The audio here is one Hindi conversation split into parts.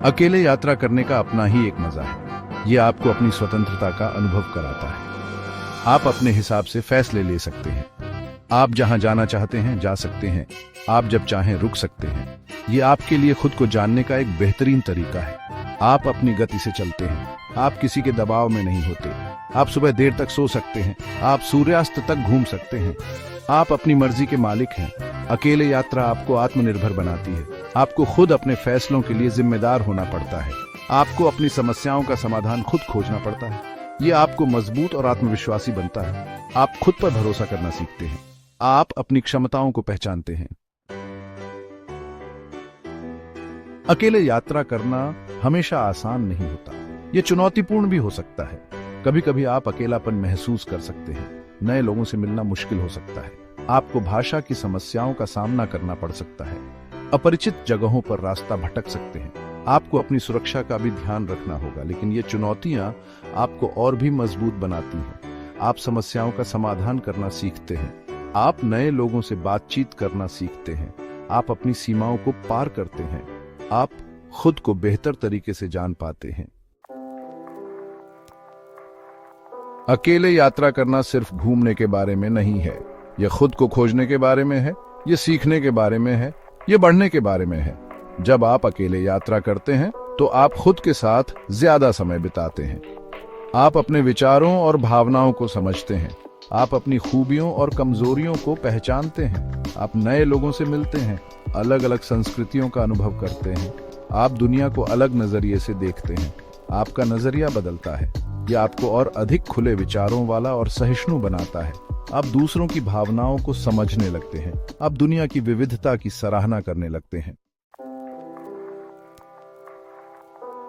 अकेले यात्रा करने का अपना ही एक मजा है। ये आपको अपनी स्वतंत्रता का अनुभव कराता है। आप अपने हिसाब से फैसले ले सकते हैं। आप जहां जाना चाहते हैं जा सकते हैं। आप जब चाहें रुक सकते हैं। ये आपके लिए खुद को जानने का एक बेहतरीन तरीका है। आप अपनी गति से चलते हैं। आप किसी के दबाव में नहीं होते। आप सुबह देर तक सो सकते हैं। आप सूर्यास्त तक घूम सकते हैं। आप अपनी मर्जी के मालिक हैं। अकेले यात्रा आपको आत्मनिर्भर बनाती है। आपको खुद अपने फैसलों के लिए जिम्मेदार होना पड़ता है। आपको अपनी समस्याओं का समाधान खुद खोजना पड़ता है। ये आपको मजबूत और आत्मविश्वासी बनता है। आप खुद पर भरोसा करना सीखते हैं। आप अपनी क्षमताओं को पहचानते हैं। अकेले यात्रा करना हमेशा आसान नहीं होता। यह चुनौतीपूर्ण भी हो सकता है। कभी कभी आप अकेलापन महसूस कर सकते हैं। नए लोगों से मिलना मुश्किल हो सकता है। आपको भाषा की समस्याओं का सामना करना पड़ सकता है। अपरिचित जगहों पर रास्ता भटक सकते हैं। आपको अपनी सुरक्षा का भी ध्यान रखना होगा, लेकिन ये चुनौतियां आपको और भी मजबूत बनाती हैं। आप समस्याओं का समाधान करना सीखते हैं। आप नए लोगों से बातचीत करना सीखते हैं। आप अपनी सीमाओं को पार करते हैं। आप खुद को बेहतर तरीके से जान पाते हैं। अकेले यात्रा करना सिर्फ घूमने के बारे में नहीं है। यह खुद को खोजने के बारे में है। यह सीखने के बारे में है। यह बढ़ने के बारे में है। जब आप अकेले यात्रा करते हैं तो आप खुद के साथ ज्यादा समय बिताते हैं। आप अपने विचारों और भावनाओं को समझते हैं। आप अपनी खूबियों और कमजोरियों को पहचानते हैं। आप नए लोगों से मिलते हैं। अलग अलग संस्कृतियों का अनुभव करते हैं। आप दुनिया को अलग नजरिए से देखते हैं। आपका नजरिया बदलता है। यह आपको और अधिक खुले विचारों वाला और सहिष्णु बनाता है। आप दूसरों की भावनाओं को समझने लगते हैं। आप दुनिया की विविधता की सराहना करने लगते हैं।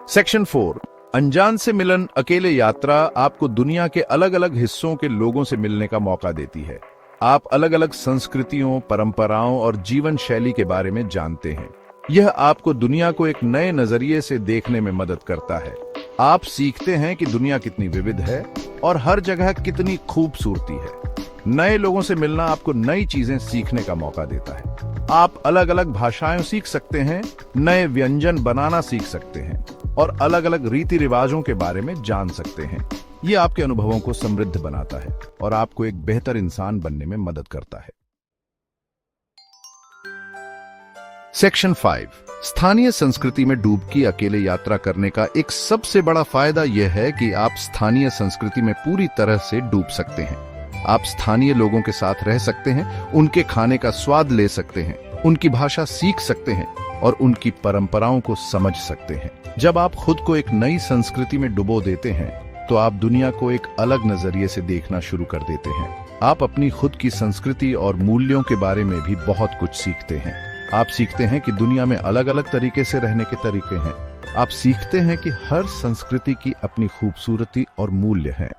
सेक्शन 4, अनजान से मिलन। अकेले यात्रा आपको दुनिया के अलग अलग हिस्सों के लोगों से मिलने का मौका देती है। आप अलग अलग संस्कृतियों, परंपराओं और जीवन शैली के बारे में जानते हैं। यह आपको दुनिया को एक नए नजरिए से देखने में मदद करता है। आप सीखते हैं कि दुनिया कितनी विविध है और हर जगह कितनी खूबसूरती है। नए लोगों से मिलना आपको नई चीजें सीखने का मौका देता है। आप अलग अलग भाषाएं सीख सकते हैं, नए व्यंजन बनाना सीख सकते हैं और अलग अलग रीति रिवाजों के बारे में जान सकते हैं। ये आपके अनुभवों को समृद्ध बनाता है और आपको एक बेहतर इंसान बनने में मदद करता है। सेक्शन 5, स्थानीय संस्कृति में डूबकी। अकेले यात्रा करने का एक सबसे बड़ा फायदा यह है कि आप स्थानीय संस्कृति में पूरी तरह से डूब सकते हैं। आप स्थानीय लोगों के साथ रह सकते हैं, उनके खाने का स्वाद ले सकते हैं, उनकी भाषा सीख सकते हैं और उनकी परंपराओं को समझ सकते हैं। जब आप खुद को एक नई संस्कृति में डुबो देते हैं तो आप दुनिया को एक अलग नजरिए से देखना शुरू कर देते हैं। आप अपनी खुद की संस्कृति और मूल्यों के बारे में भी बहुत कुछ सीखते हैं। आप सीखते हैं कि दुनिया में अलग अलग तरीके से रहने के तरीके हैं। आप सीखते हैं कि हर संस्कृति की अपनी खूबसूरती और मूल्य हैं।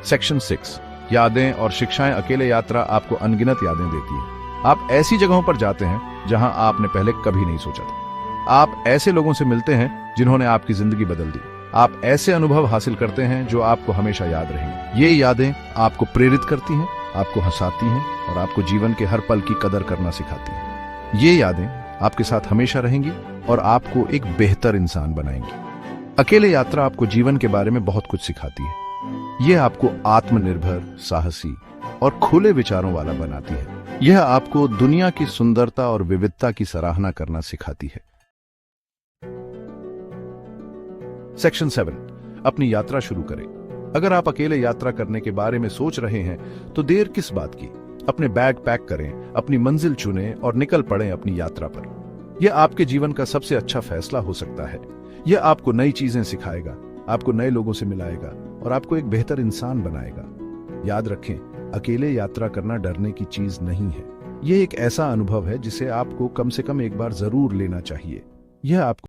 सेक्शन 6, यादें और शिक्षाएं। अकेले यात्रा आपको अनगिनत यादें देती है। आप ऐसी जगहों पर जाते हैं जहां आपने पहले कभी नहीं सोचा था। आप ऐसे लोगों से मिलते हैं जिन्होंने आपकी जिंदगी बदल दी। आप ऐसे अनुभव हासिल करते हैं जो आपको हमेशा याद रहेंगे। ये यादें आपको प्रेरित करती हैं, आपको हंसाती हैं और आपको जीवन के हर पल की कदर करना सिखाती हैं। ये यादें आपके साथ हमेशा रहेंगी और आपको एक बेहतर इंसान बनाएंगी। अकेले यात्रा आपको जीवन के बारे में बहुत कुछ सिखाती है। यह आपको आत्मनिर्भर, साहसी और खुले विचारों वाला बनाती है। यह आपको दुनिया की सुंदरता और विविधता की सराहना करना सिखाती है। सेक्शन 7, अपनी यात्रा शुरू करें। अगर आप अकेले यात्रा करने के बारे में सोच रहे हैं तो देर किस बात की। अपने बैग पैक करें, अपनी मंजिल चुनें और निकल पड़ें अपनी यात्रा पर। यह आपके जीवन का सबसे अच्छा फैसला हो सकता है। यह आपको नई चीजें सिखाएगा, आपको नए लोगों से मिलाएगा और आपको एक बेहतर इंसान बनाएगा। याद रखें, अकेले यात्रा करना डरने की चीज नहीं है। यह एक ऐसा अनुभव है जिसे आपको कम से कम एक बार जरूर लेना चाहिए। यह आपको